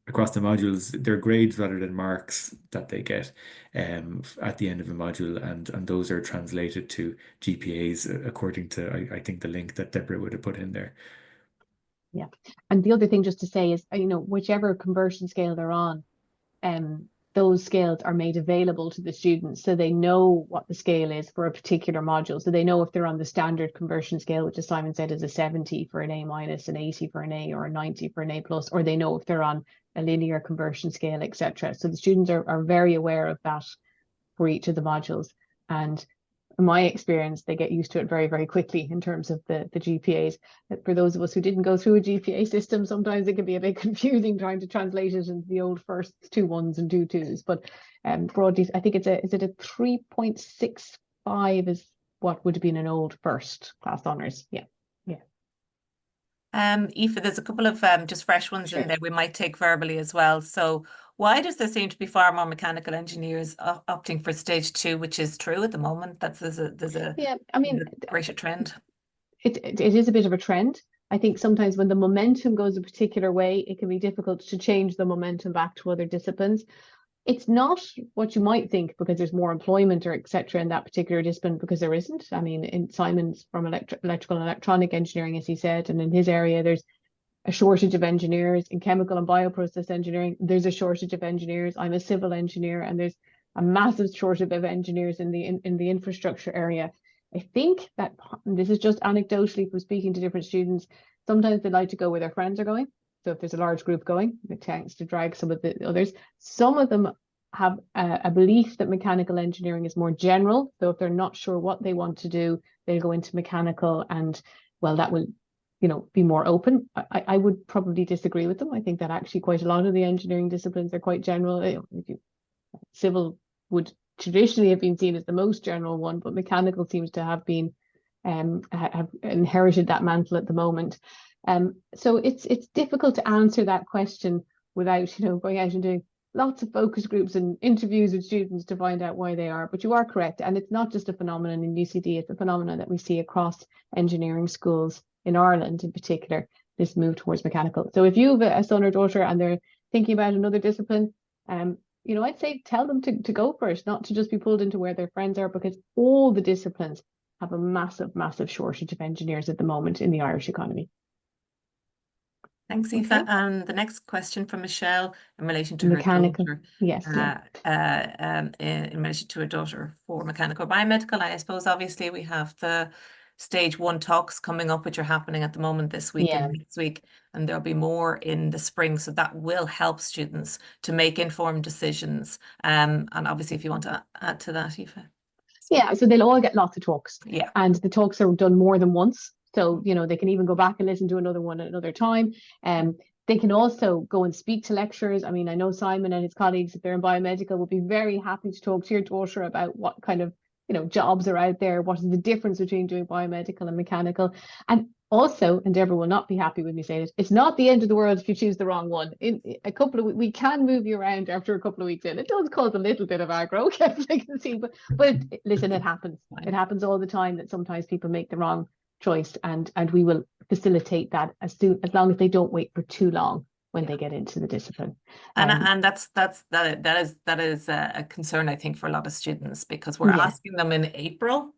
modules, they're grades rather than marks that they get at the end of a module, and those are translated to GPAs according to I think the link that Deborah would have put in there. Yeah, and the other thing just to say is, whichever conversion scale they're on, those scales are made available to the students, so they know what the scale is for a particular module. So they know if they're on the standard conversion scale, which, as Simon said, is a 70 for an A minus, an 80 for an A, or a 90 for an A plus, or they know if they're on a linear conversion scale, etc. So the students are very aware of that for each of the modules. And in my experience, they get used to it very, very quickly in terms of the GPAs. For those of us who didn't go through a GPA system, sometimes it can be a bit confusing trying to translate it into the old first 2 1s and 2 2s. But broadly, I think is it a 3.65 is what would have been an old first class honours. Yeah. Aoife, there's a couple of just fresh ones in there we might take verbally as well. So why does there seem to be far more mechanical engineers opting for stage 2, which is true at the moment? There's a greater trend. It is a bit of a trend. I think sometimes when the momentum goes a particular way, it can be difficult to change the momentum back to other disciplines. It's not what you might think because there's more employment or etc. in that particular discipline, because there isn't. I mean, in Simon's from electrical and electronic engineering, as he said, and in his area, there's a shortage of engineers. In chemical and bioprocess engineering, there's a shortage of engineers. I'm a civil engineer, and there's a massive shortage of engineers in the infrastructure area. I think that, and this is just anecdotally from speaking to different students, sometimes they like to go where their friends are going. So if there's a large group going, it tends to drag some of the others. Some of them have a belief that mechanical engineering is more general. So if they're not sure what they want to do, they'll go into mechanical, and well, that will, you know, be more open. I would probably disagree with them. I think that actually quite a lot of the engineering disciplines are quite general. You know, civil would traditionally have been seen as the most general one, but mechanical seems to have been have inherited that mantle at the moment. So it's difficult to answer that question without, you know, going out and doing lots of focus groups and interviews with students to find out why they are. But you are correct, and it's not just a phenomenon in UCD; it's a phenomenon that we see across engineering schools in Ireland, in particular. This move towards mechanical. So if you have a son or daughter and they're thinking about another discipline, you know, I'd say tell them to go for it, not to just be pulled into where their friends are, because all the disciplines have a massive shortage of engineers at the moment in the Irish economy. Thanks, Aoife. Okay. And the next question from Michelle in relation to Mechanical. her daughter. Yes. In relation to her daughter for mechanical biomedical. I suppose obviously we have the stage 1 talks coming up, which are happening at the moment this week and next week, and there'll be more in the spring. So that will help students to make informed decisions. And obviously, if you want to add to that, Aoife. Yeah, so they'll all get lots of talks. Yeah. And the talks are done more than once. So, you know, they can even go back and listen to another one at another time. They can also go and speak to lecturers. I mean, I know Simon and his colleagues, if they're in biomedical, will be very happy to talk to your daughter about what kind of, you know, jobs are out there. What is the difference between doing biomedical and mechanical? And also, and Deborah will not be happy with me saying it, it's not the end of the world if you choose the wrong one. In a couple of weeks, we can move you around after a couple of weeks in. It does cause a little bit of aggro, I can see, but listen, it happens. It happens all the time that sometimes people make the wrong choice, and we will facilitate that as long as they don't wait for too long when they get into the discipline. And that is a concern, I think, for a lot of students, because we're asking them in April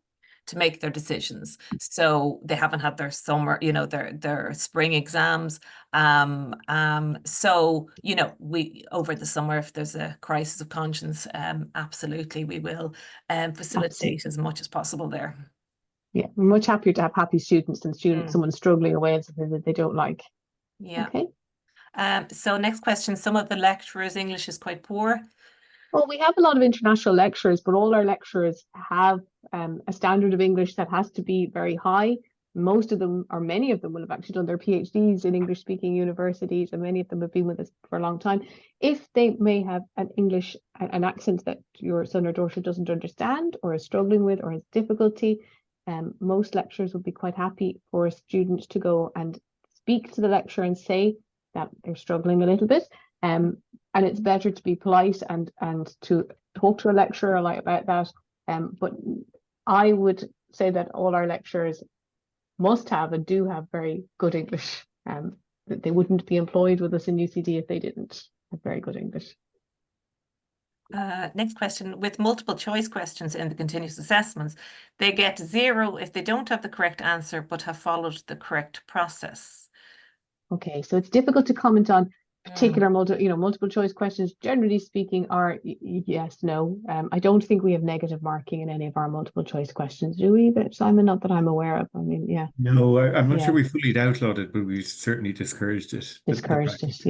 to make their decisions. So they haven't had their summer, you know, their spring exams. So, you know, we over the summer, if there's a crisis of conscience, absolutely we will facilitate as much as possible there. Yeah, we're much happier to have happy students than someone struggling away at something that they don't like. Yeah. Okay. So next question, some of the lecturers' English is quite poor. Well, we have a lot of international lecturers, but all our lecturers have a standard of English that has to be very high. Most of them, or many of them, will have actually done their PhDs in English-speaking universities, and many of them have been with us for a long time. If they may have an accent that your son or daughter doesn't understand, or is struggling with, or has difficulty, most lecturers would be quite happy for students to go and speak to the lecturer and say that they're struggling a little bit. And it's better to be polite and to talk to a lecturer about that. But I would say that all our lecturers must have and do have very good English. That they wouldn't be employed with us in UCD if they didn't have very good English. Next question, with multiple choice questions in the continuous assessments, they get 0 if they don't have the correct answer but have followed the correct process. Okay, so it's difficult to comment on particular multiple choice questions. Generally speaking, are yes, no. I don't think we have negative marking in any of our multiple choice questions, do we? But Simon, not that I'm aware of. I mean, yeah. No, I'm not sure we fully outlawed it, but we certainly discouraged it. Discouraged it,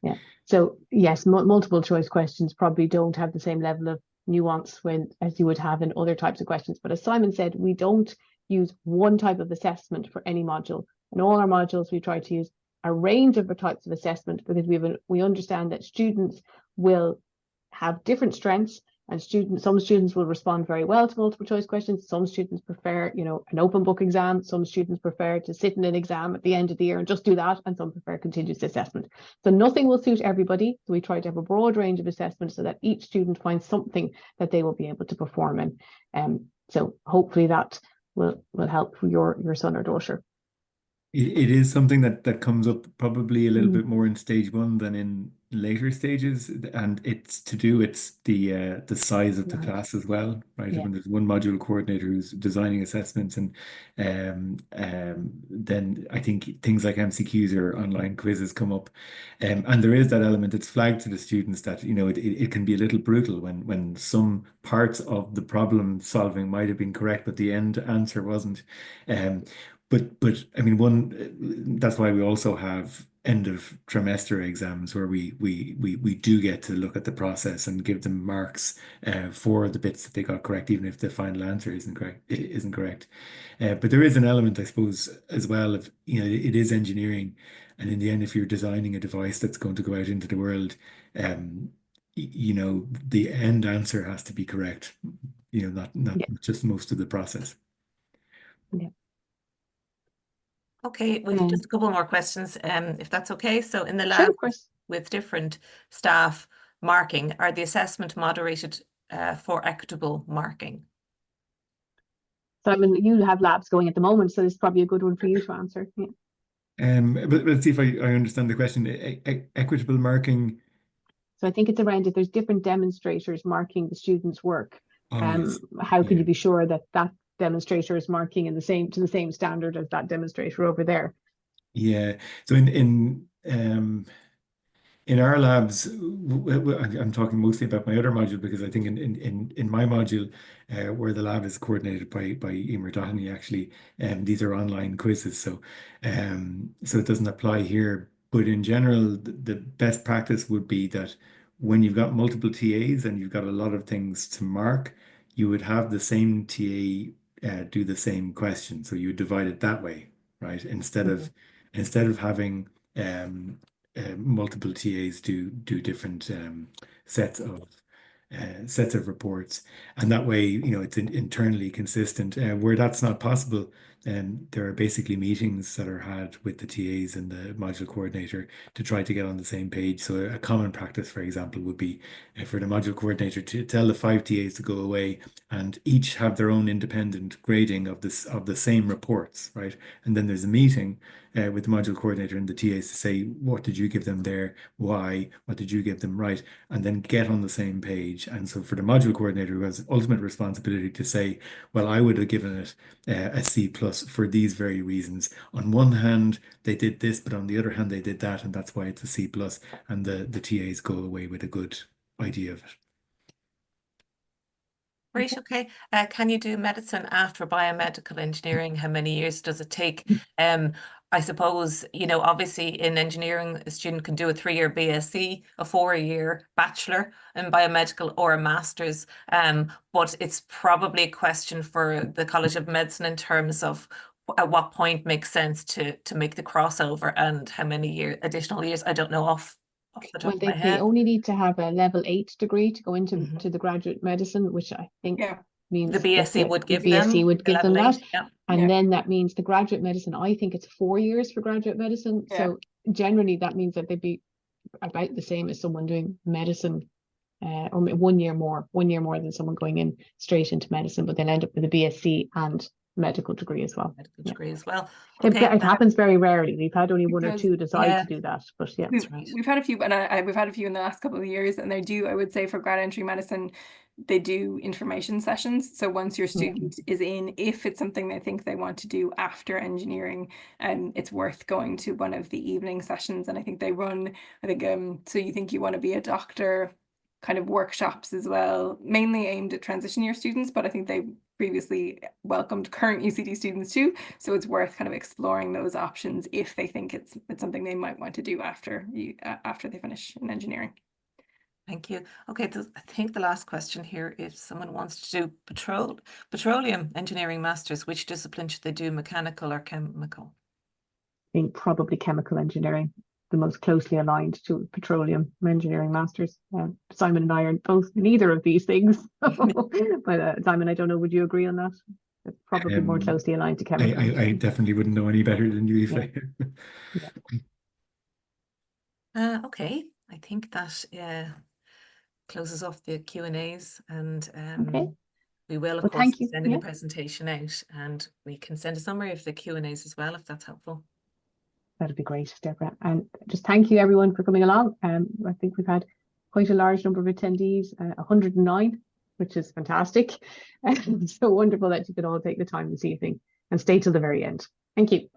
yeah. So yes, multiple choice questions probably don't have the same level of nuance as you would have in other types of questions. But as Simon said, we don't use one type of assessment for any module. In all our modules, we try to use a range of types of assessment, because we understand that students will have different strengths, and some students will respond very well to multiple choice questions. Some students prefer, you know, an open book exam. Some students prefer to sit in an exam at the end of the year and just do that, and some prefer continuous assessment. So nothing will suit everybody. So we try to have a broad range of assessments so that each student finds something that they will be able to perform in. So hopefully that will help your son or daughter. It is something that comes up probably a little bit more in stage one than in later stages, and it's to do with the size of the Right. class as well, right? Yeah. When there's one module coordinator who's designing assessments, and then I think things like MCQs or online quizzes come up, and there is that element that's flagged to the students that it can be a little brutal when some parts of the problem solving might have been correct, but the end answer wasn't. Um, but I mean, that's why we also have end of trimester exams where we do get to look at the process and give them marks for the bits that they got correct, even if the final answer isn't correct. But there is an element, I suppose, as well of, it is engineering, and in the end, if you're designing a device that's going to go out into the world, the end answer has to be correct. Not Yeah. just most of the process. Yeah. Okay, we've just a couple more questions, if that's okay. So in the Sure, lab of course. with different staff marking, are the assessment moderated for equitable marking? Simon, you have labs going at the moment, so this is probably a good one for you to answer. Yeah. But let's see if I understand the question. Equitable marking. So I think it's around if there's different demonstrators marking the students' work. Oh, yes. How can Yeah. you be sure that that demonstrator is marking to the same standard as that demonstrator over there? Yeah. So in our labs, I'm talking mostly about my other module because I think in my module, where the lab is coordinated by Emer Doheny, actually, these are online quizzes, so it doesn't apply here. But in general, the best practice would be that when you've got multiple TAs and you've got a lot of things to mark, you would have the same TA do the same question. So you would divide it that way, right? Instead of having multiple TAs do different sets of reports, and that way, it's internally consistent. Where that's not possible, there are basically meetings that are had with the TAs and the module coordinator to try to get on the same page. So a common practice, for example, would be for the module coordinator to tell the 5 TAs to go away and each have their own independent grading of the same reports, right? And then there's a meeting with the module coordinator and the TAs to say, what did you give them there? Why? What did you give them right? And then get on the same page. And so for the module coordinator who has ultimate responsibility to say, well, I would have given it a C plus for these very reasons. On one hand, they did this, but on the other hand, they did that, and that's why it's a C plus. And the TAs go away with a good idea of it. Great, okay. Can you do medicine after biomedical engineering? How many years does it take? I suppose, obviously in engineering, a student can do a 3-year BSc, a 4-year bachelor in biomedical, or a master's. But it's probably a question for the College of Medicine in terms of at what point makes sense to make the crossover and how many additional years. I don't know off the top Well, of my they head. only need to have a level 8 degree to go into Mhm. to the graduate medicine, which I think means The BSc would give BSc them would the give them level that. 8. Yeah. And then that means the graduate medicine, I think it's 4 years for graduate medicine. Yeah. So generally that means that they'd be about the same as someone doing medicine, or 1 year more than someone going in straight into medicine, but they'll end up with a BSc and medical degree as well. Medical degree as well. It, Okay. it happens very rarely. We've had only one or does, two decide yeah. to do that, but yeah. That's right. We've had a few, and we've had a few in the last couple of years, and they do, I would say, for grad entry medicine, they do information sessions. So once your student is in, if it's something they think they want to do after engineering, it's worth going to one of the evening sessions. And I think they run, so you think you want to be a doctor, kind of workshops as well, mainly aimed at transition year students, but I think they previously welcomed current UCD students too. So it's worth kind of exploring those options if they think it's something they might want to do after they finish in engineering. Thank you. Okay, I think the last question here, if someone wants to do petroleum engineering masters, which discipline should they do, mechanical or chemical? I think probably chemical engineering, the most closely aligned to petroleum engineering masters. Simon and I are both neither of these things. But Simon, I don't know, would you agree on that? It's probably more closely aligned to chemical. I definitely wouldn't know any better than you, Aoife. Okay, I think that closes off the Q&As, and Okay. we will, of Well, course, thank be you. sending the presentation out, and we can send a summary of the Q&As as well, if that's helpful. That'd be great, Deborah. And just thank you everyone for coming along. I think we've had quite a large number of attendees, 109, which is fantastic. So wonderful that you could all take the time this evening and stay till the very end. Thank you.